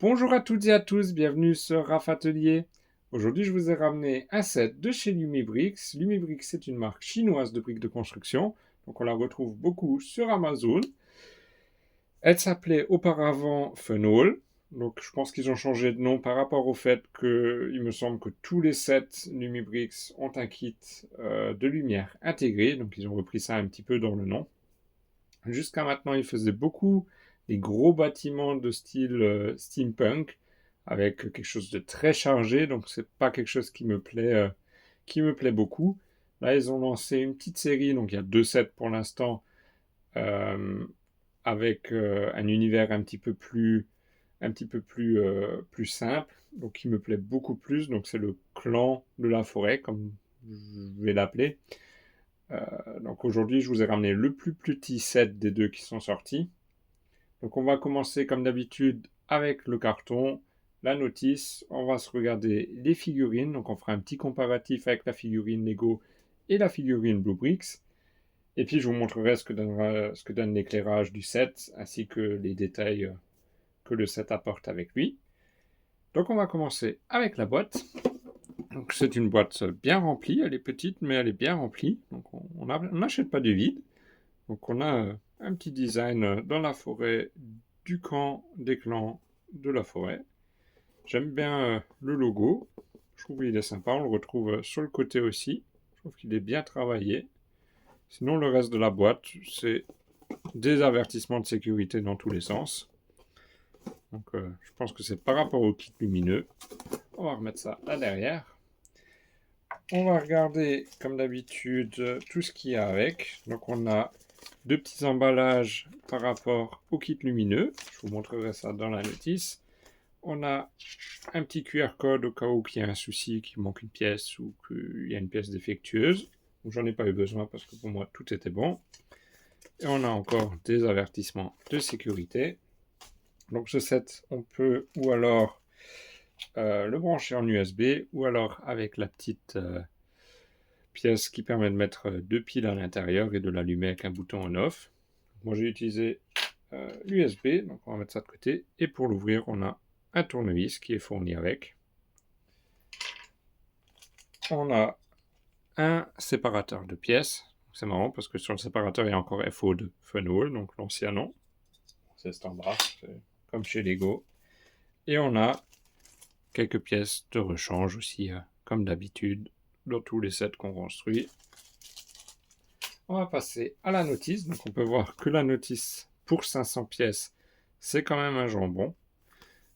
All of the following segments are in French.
Bonjour à toutes et à tous, bienvenue sur RAF Atelier. Aujourd'hui, je vous ai ramené un set de chez Lumibrix. Lumibrix, c'est une marque chinoise de briques de construction, donc on la retrouve beaucoup sur Amazon. Elle s'appelait auparavant Funwall, donc je pense qu'ils ont changé de nom par rapport au fait qu'il me semble que tous les sets Lumibrix ont un kit de lumière intégré, donc ils ont repris ça un petit peu dans le nom. Jusqu'à maintenant, ils faisaient beaucoup des gros bâtiments de style steampunk, avec quelque chose de très chargé, donc c'est pas quelque chose qui me plaît beaucoup. Là, ils ont lancé une petite série, donc il y a 2 sets pour l'instant, euh, avec un univers plus simple, donc qui me plaît beaucoup plus. Donc c'est le clan de la forêt, comme je vais l'appeler. Donc aujourd'hui, je vous ai ramené le plus petit set des deux qui sont sortis. Donc on va commencer comme d'habitude avec le carton, la notice, on va se regarder les figurines, donc on fera un petit comparatif avec la figurine Lego et la figurine Bluebricks. Et puis je vous montrerai ce que donne l'éclairage du set, ainsi que les détails que le set apporte avec lui. Donc on va commencer avec la boîte. Donc c'est une boîte bien remplie, elle est petite mais elle est bien remplie, donc on n'achète pas du vide. Donc on a un petit design dans la forêt du camp des clans de la forêt. J'aime bien le logo. Je trouve qu'il est sympa. On le retrouve sur le côté aussi. Je trouve qu'il est bien travaillé. Sinon, le reste de la boîte, c'est des avertissements de sécurité dans tous les sens. Donc je pense que c'est par rapport au kit lumineux. On va remettre ça là derrière. On va regarder, comme d'habitude, tout ce qu'il y a avec. Donc on a deux petits emballages par rapport au kit lumineux. Je vous montrerai ça dans la notice. On a un petit QR code au cas où il y a un souci, qu'il manque une pièce ou qu'il y a une pièce défectueuse. J'en ai pas eu besoin parce que pour moi tout était bon. Et on a encore des avertissements de sécurité. Donc ce set, on peut ou alors le brancher en USB ou alors avec la petite pièce qui permet de mettre deux piles à l'intérieur et de l'allumer avec un bouton on-off. Moi j'ai utilisé l'USB, donc on va mettre ça de côté. Et pour l'ouvrir, on a un tournevis qui est fourni avec. On a un séparateur de pièces. C'est marrant parce que sur le séparateur, il y a encore FO de Funwall, donc l'ancien nom. C'est standard, c'est comme chez Lego. Et on a quelques pièces de rechange aussi, comme d'habitude, dans tous les sets qu'on construit. On va passer à la notice. Donc on peut voir que la notice pour 500 pièces, c'est quand même un jambon.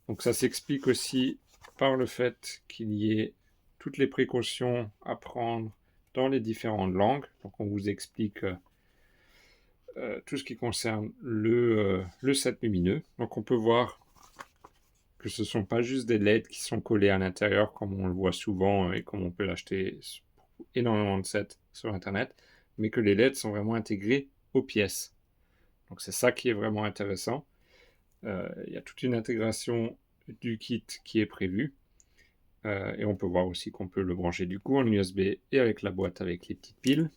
Donc ça s'explique aussi par le fait qu'il y ait toutes les précautions à prendre dans les différentes langues. Donc on vous explique tout ce qui concerne le set lumineux. Donc on peut voir que ce ne sont pas juste des LED qui sont collés à l'intérieur comme on le voit souvent et comme on peut l'acheter pour énormément de sets sur Internet, mais que les LED sont vraiment intégrés aux pièces. Donc c'est ça qui est vraiment intéressant. Il y a toute une intégration du kit qui est prévue. Et on peut voir aussi qu'on peut le brancher du coup en USB et avec la boîte avec les petites piles.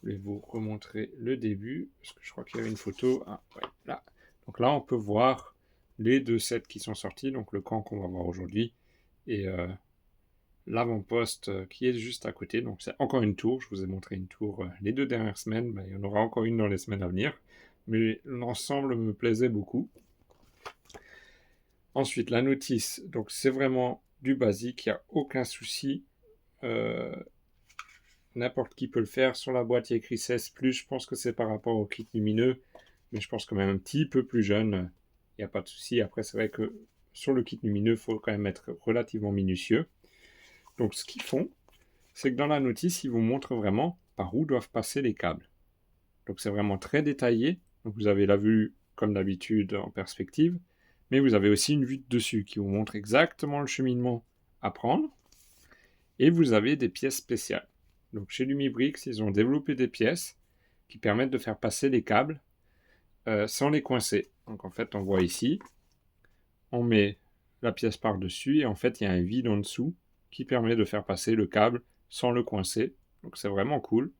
Je vais vous remontrer le début, parce que je crois qu'il y avait une photo. Ah, ouais, là. Donc là, on peut voir les deux sets qui sont sortis, donc le camp qu'on va voir aujourd'hui et l'avant-poste qui est juste à côté. Donc c'est encore une tour, je vous ai montré une tour les 2 dernières semaines, il y en aura encore une dans les semaines à venir, mais l'ensemble me plaisait beaucoup. Ensuite, la notice, donc c'est vraiment du basique, il n'y a aucun souci. N'importe qui peut le faire. Sur la boîte, il y a écrit 16+, je pense que c'est par rapport au kit lumineux, mais je pense que même un petit peu plus jeune, il n'y a pas de souci. Après, c'est vrai que sur le kit lumineux, il faut quand même être relativement minutieux. Donc, ce qu'ils font, c'est que dans la notice, ils vous montrent vraiment par où doivent passer les câbles. Donc, c'est vraiment très détaillé. Donc, vous avez la vue, comme d'habitude, en perspective, mais vous avez aussi une vue de dessus qui vous montre exactement le cheminement à prendre. Et vous avez des pièces spéciales. Donc chez Lumibrix, ils ont développé des pièces qui permettent de faire passer les câbles sans les coincer. Donc en fait, on voit ici, on met la pièce par-dessus et en fait, il y a un vide en dessous qui permet de faire passer le câble sans le coincer. Donc c'est vraiment cool.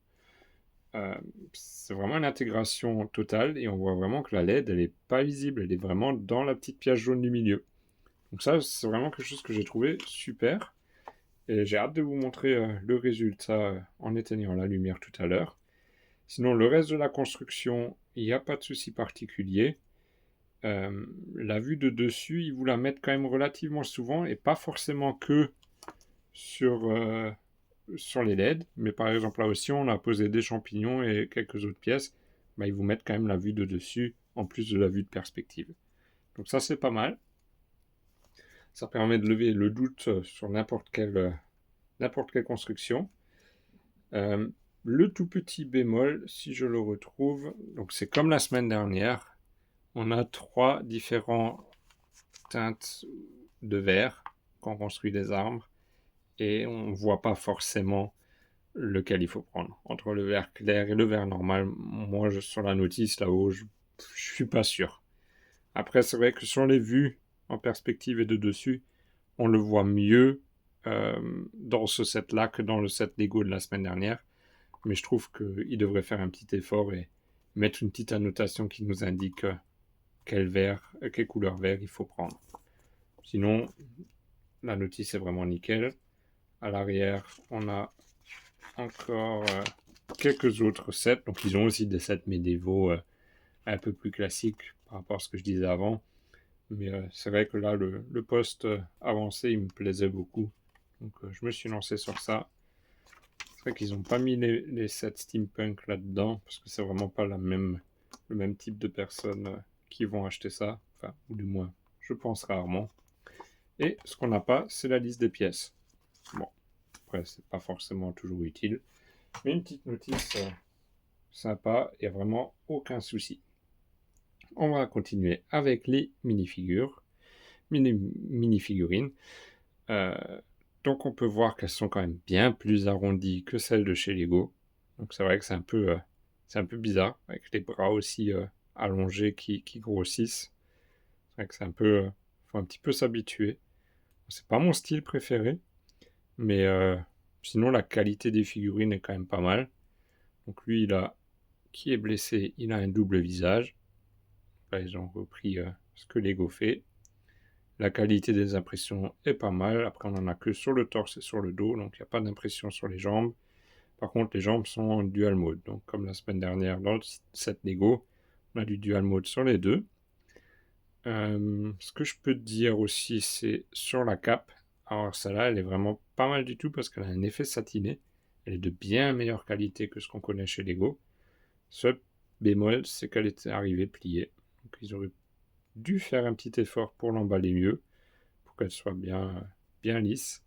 C'est vraiment une intégration totale et on voit vraiment que la LED, elle n'est pas visible, elle est vraiment dans la petite pièce jaune du milieu. Donc ça, c'est vraiment quelque chose que j'ai trouvé super. Et j'ai hâte de vous montrer le résultat en éteignant la lumière tout à l'heure. Sinon, le reste de la construction, il n'y a pas de souci particulier. La vue de dessus, ils vous la mettent quand même relativement souvent et pas forcément que sur, sur les LED. Mais par exemple, là aussi, on a posé des champignons et quelques autres pièces. Bah, ils vous mettent quand même la vue de dessus en plus de la vue de perspective. Donc ça, c'est pas mal. Ça permet de lever le doute sur n'importe quelle construction. Le tout petit bémol, si je le retrouve, donc c'est comme la semaine dernière, on a 3 différentes teintes de vert quand on construit des arbres et on ne voit pas forcément lequel il faut prendre. Entre le vert clair et le vert normal, moi sur la notice là-haut, je suis pas sûr. Après, c'est vrai que sur les vues en perspective et de dessus, on le voit mieux dans ce set-là que dans le set Lego de la semaine dernière. Mais je trouve qu'il devrait faire un petit effort et mettre une petite annotation qui nous indique quelle couleur vert il faut prendre. Sinon, la notice est vraiment nickel. À l'arrière, on a encore quelques autres sets. Donc, ils ont aussi des sets médiévaux un peu plus classiques par rapport à ce que je disais avant. Mais c'est vrai que là, le poste avancé, il me plaisait beaucoup. Donc, je me suis lancé sur ça. C'est vrai qu'ils n'ont pas mis les sets steampunk là-dedans, parce que c'est vraiment pas le même type de personnes qui vont acheter ça. Enfin, ou du moins, je pense rarement. Et ce qu'on n'a pas, c'est la liste des pièces. Bon, après, c'est pas forcément toujours utile. Mais une petite notice sympa, il n'y a vraiment aucun souci. On va continuer avec les mini-figurines. Donc on peut voir qu'elles sont quand même bien plus arrondies que celles de chez Lego. Donc c'est vrai que c'est un peu bizarre, avec les bras aussi allongés qui grossissent. C'est vrai que faut un petit peu s'habituer. C'est pas mon style préféré, mais sinon la qualité des figurines est quand même pas mal. Donc lui, qui est blessé, il a un double visage. Là, ils ont repris ce que Lego fait. La qualité des impressions est pas mal. Après, on n'en a que sur le torse et sur le dos, donc il n'y a pas d'impression sur les jambes. Par contre, les jambes sont en dual mode. Donc, comme la semaine dernière dans le set Lego, on a du dual mode sur les deux. Ce que je peux te dire aussi, c'est sur la cape. Alors, celle-là, elle est vraiment pas mal du tout parce qu'elle a un effet satiné. Elle est de bien meilleure qualité que ce qu'on connaît chez Lego. Seul bémol, c'est qu'elle était arrivée pliée. Donc, ils auraient dû faire un petit effort pour l'emballer mieux, pour qu'elle soit bien lisse.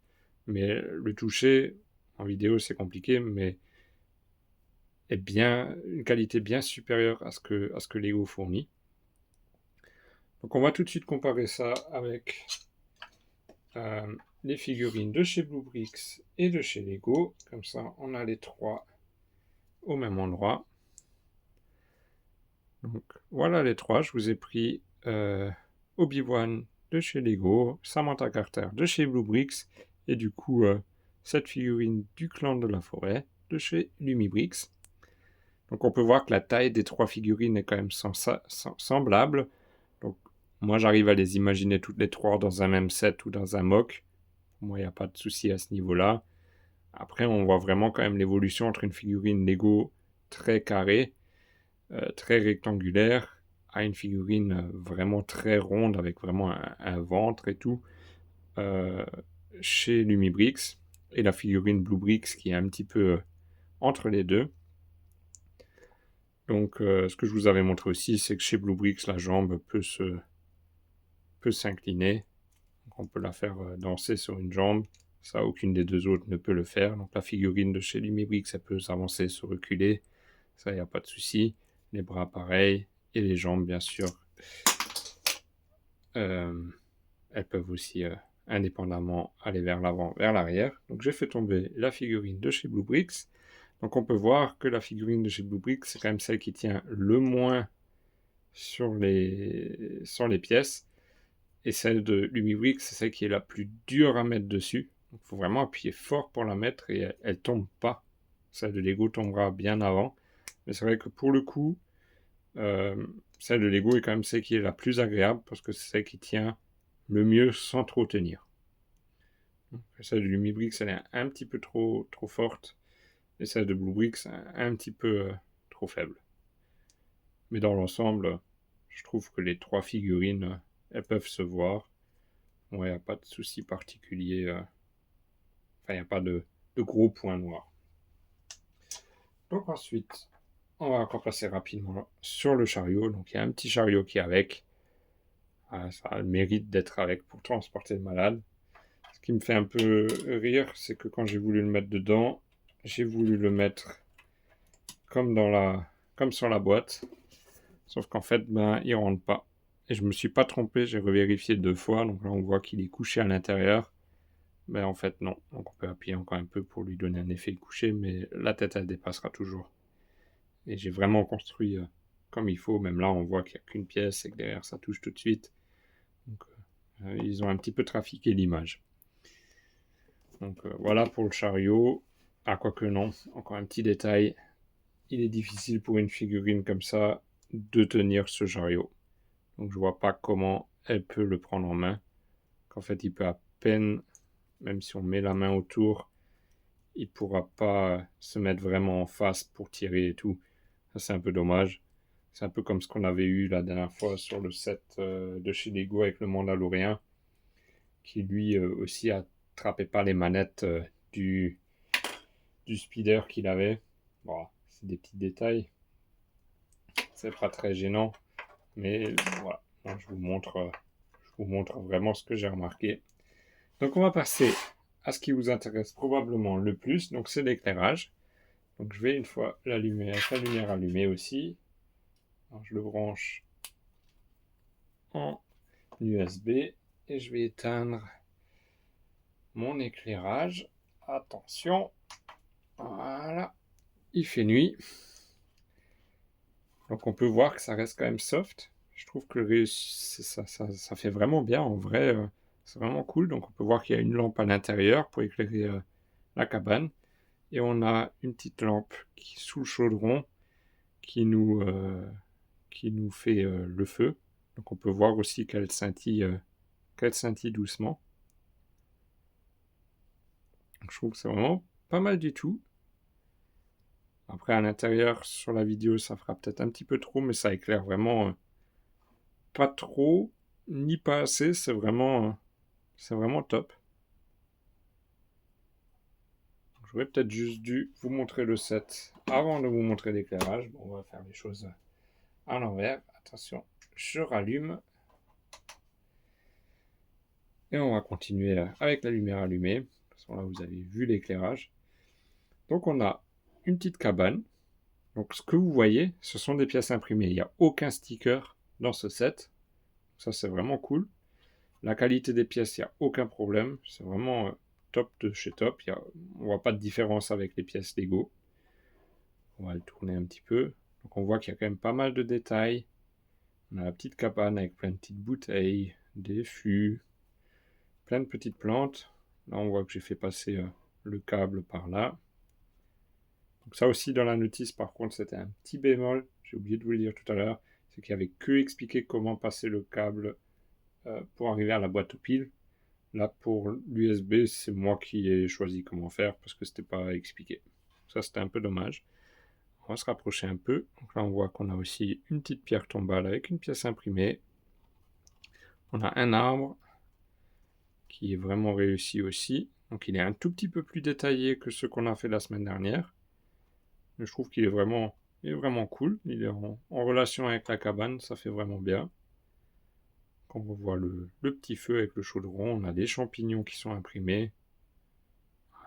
Mais le toucher en vidéo, c'est compliqué, mais est une qualité bien supérieure à ce que Lego fournit. Donc on va tout de suite comparer ça avec les figurines de chez Blue Bricks et de chez Lego. Comme ça, on a les trois au même endroit. Donc voilà les trois. Je vous ai pris Obi-Wan de chez Lego, Samantha Carter de chez Blue Bricks et du coup cette figurine du clan de la forêt de chez Lumibrix. Donc on peut voir que la taille des trois figurines est quand même semblable. Donc moi j'arrive à les imaginer toutes les trois dans un même set ou dans un mock. Pour moi il n'y a pas de souci à ce niveau-là. Après on voit vraiment quand même l'évolution entre une figurine Lego très carrée, très rectangulaire, à une figurine vraiment très ronde avec vraiment un ventre et tout chez Lumibrix. Et la figurine Blue Bricks qui est un petit peu entre les deux. Donc, ce que je vous avais montré aussi, c'est que chez Blue Bricks, la jambe peut s'incliner. Donc, on peut la faire danser sur une jambe. Ça, aucune des deux autres ne peut le faire. Donc, la figurine de chez Lumibrix, elle peut s'avancer, se reculer. Ça, il n'y a pas de souci. Les bras, pareil. Et les jambes, bien sûr. Elles peuvent aussi indépendamment aller vers l'avant, vers l'arrière. Donc, j'ai fait tomber la figurine de chez Blue Bricks. Donc on peut voir que la figurine de chez Blue Bricks, c'est quand même celle qui tient le moins sur les pièces. Et celle de Lumibrix, c'est celle qui est la plus dure à mettre dessus. Il faut vraiment appuyer fort pour la mettre et elle tombe pas. Celle de Lego tombera bien avant. Mais c'est vrai que pour le coup, celle de Lego est quand même celle qui est la plus agréable parce que c'est celle qui tient le mieux sans trop tenir. Donc, celle de Lumibrix, elle est un petit peu trop forte, et celle de Bluebrix, un petit peu trop faible. Mais dans l'ensemble, je trouve que les 3 figurines, elles peuvent se voir. Bon, il n'y a pas de souci particulier. Enfin, il n'y a pas de gros points noirs. Donc ensuite, on va encore passer rapidement sur le chariot. Donc il y a un petit chariot qui est avec. Ça a le mérite d'être avec pour transporter le malade. Ce qui me fait un peu rire, c'est que quand j'ai voulu le mettre dedans, j'ai voulu le mettre comme sur la boîte. Sauf qu'en fait, il rentre pas. Et je me suis pas trompé, j'ai revérifié 2 fois. Donc là, on voit qu'il est couché à l'intérieur. Mais en fait, non. Donc on peut appuyer encore un peu pour lui donner un effet de coucher, mais la tête, elle dépassera toujours. Et j'ai vraiment construit comme il faut. Même là, on voit qu'il n'y a qu'une pièce et que derrière, ça touche tout de suite. Donc, ils ont un petit peu trafiqué l'image. Donc voilà pour le chariot. Ah, quoique non, encore un petit détail. Il est difficile pour une figurine comme ça de tenir ce chariot. Donc je vois pas comment elle peut le prendre en main. Qu'en fait, il peut à peine, même si on met la main autour, il pourra pas se mettre vraiment en face pour tirer et tout. Ça, c'est un peu dommage. C'est un peu comme ce qu'on avait eu la dernière fois sur le set de chez Lego avec le Mandalorien, qui lui aussi attrapait pas les manettes du speeder qu'il avait. Bon, c'est des petits détails. C'est pas très gênant. Mais voilà, je vous montre vraiment ce que j'ai remarqué. Donc on va passer à ce qui vous intéresse probablement le plus. Donc c'est l'éclairage. Donc je vais une fois l'allumer avec la lumière allumée aussi. Alors, je le branche en USB et je vais éteindre mon éclairage. Attention, voilà, il fait nuit. Donc on peut voir que ça reste quand même soft. Je trouve que ça fait vraiment bien en vrai. C'est vraiment cool. Donc on peut voir qu'il y a une lampe à l'intérieur pour éclairer la cabane. Et on a une petite lampe sous le chaudron qui nous fait le feu. Donc on peut voir aussi qu'elle scintille doucement. Donc, je trouve que c'est vraiment pas mal du tout. Après, à l'intérieur, sur la vidéo, ça fera peut-être un petit peu trop, mais ça éclaire vraiment pas trop, ni pas assez. C'est vraiment top. J'aurais peut-être juste dû vous montrer le set avant de vous montrer l'éclairage. Bon, on va faire les choses à l'envers. Attention, je rallume. Et on va continuer avec la lumière allumée. De toute façon, là, vous avez vu l'éclairage. Donc, on a une petite cabane. Donc, ce que vous voyez, ce sont des pièces imprimées. Il n'y a aucun sticker dans ce set. Ça, c'est vraiment cool. La qualité des pièces, il n'y a aucun problème. C'est vraiment top de chez top. On ne voit pas de différence avec les pièces Lego. On va le tourner un petit peu. Donc, on voit qu'il y a quand même pas mal de détails. On a la petite cabane avec plein de petites bouteilles, des fûts, plein de petites plantes. Là, on voit que j'ai fait passer le câble par là. Donc ça aussi, dans la notice, par contre, c'était un petit bémol. J'ai oublié de vous le dire tout à l'heure. C'est qu'il n'y avait que expliqué comment passer le câble pour arriver à la boîte aux piles. Là, pour l'USB, c'est moi qui ai choisi comment faire parce que c'était pas expliqué. Ça, c'était un peu dommage. On va se rapprocher un peu. Donc là, on voit qu'on a aussi une petite pierre tombale avec une pièce imprimée. On a un arbre qui est vraiment réussi aussi. Donc il est un tout petit peu plus détaillé que ce qu'on a fait la semaine dernière. Mais je trouve qu'il est vraiment cool. Il est en relation avec la cabane, ça fait vraiment bien. Quand on voit le petit feu avec le chaudron, on a des champignons qui sont imprimés.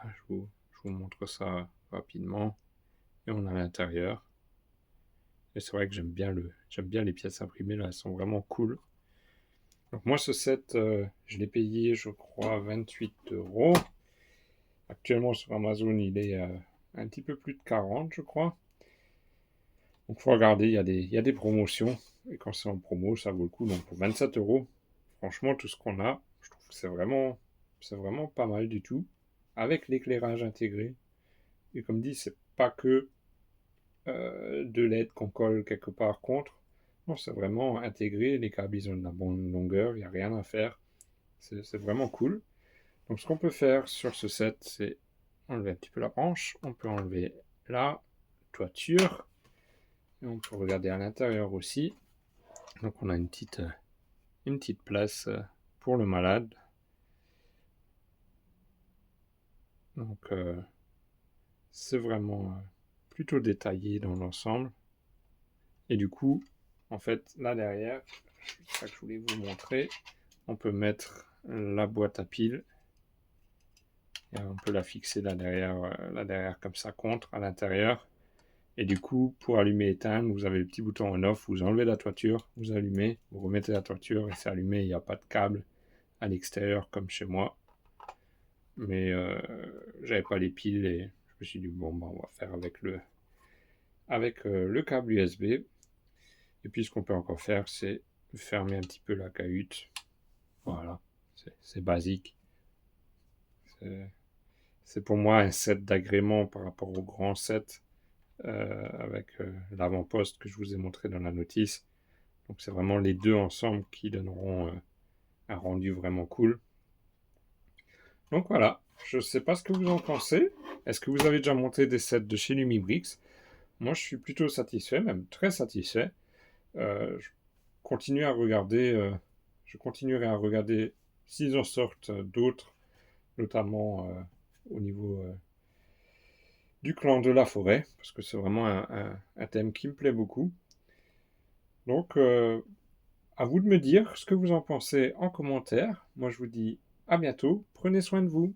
Je vous montre ça rapidement. Et on a l'intérieur. Et c'est vrai que j'aime bien les pièces imprimées, là, elles sont vraiment cool. Donc moi, ce set, je l'ai payé, je crois, 28 €. Actuellement, sur Amazon, il est un petit peu plus de 40, je crois. Donc, il faut regarder, il y a des promotions. Et quand c'est en promo, ça vaut le coup. Donc, pour 27 €, franchement, tout ce qu'on a, je trouve que c'est vraiment pas mal du tout. Avec l'éclairage intégré. Et comme dit, c'est pas que de LED qu'on colle quelque part contre. Non, c'est vraiment intégré. Les câbles, ils ont de la bonne longueur. Il n'y a rien à faire. C'est vraiment cool. Donc ce qu'on peut faire sur ce set, c'est enlever un petit peu la branche. On peut enlever la toiture. Et on peut regarder à l'intérieur aussi. Donc on a une petite place pour le malade. Donc c'est vraiment plutôt détaillé dans l'ensemble. Et du coup, en fait, là derrière, c'est ça que je voulais vous montrer, on peut mettre la boîte à piles. Et on peut la fixer là derrière comme ça contre à l'intérieur. Et du coup, pour allumer et éteindre, vous avez le petit bouton on-off, vous enlevez la toiture, vous allumez, vous remettez la toiture et c'est allumé, il n'y a pas de câble à l'extérieur comme chez moi. Mais j'avais pas les piles et je me suis dit, bon, bah, on va faire avec le câble USB. Et puis ce qu'on peut encore faire, c'est fermer un petit peu la cahute. Voilà, c'est basique. C'est pour moi un set d'agrément par rapport au grand set avec l'avant-poste que je vous ai montré dans la notice. Donc c'est vraiment les deux ensemble qui donneront un rendu vraiment cool. Donc voilà, je ne sais pas ce que vous en pensez. Est-ce que vous avez déjà monté des sets de chez Lumibrix? Moi je suis plutôt satisfait, même très satisfait. Je continue à regarder, je continuerai à regarder s'ils en sortent d'autres, notamment au niveau du clan de la forêt, parce que c'est vraiment un thème qui me plaît beaucoup. Donc, à vous de me dire ce que vous en pensez en commentaire. Moi, je vous dis à bientôt. Prenez soin de vous.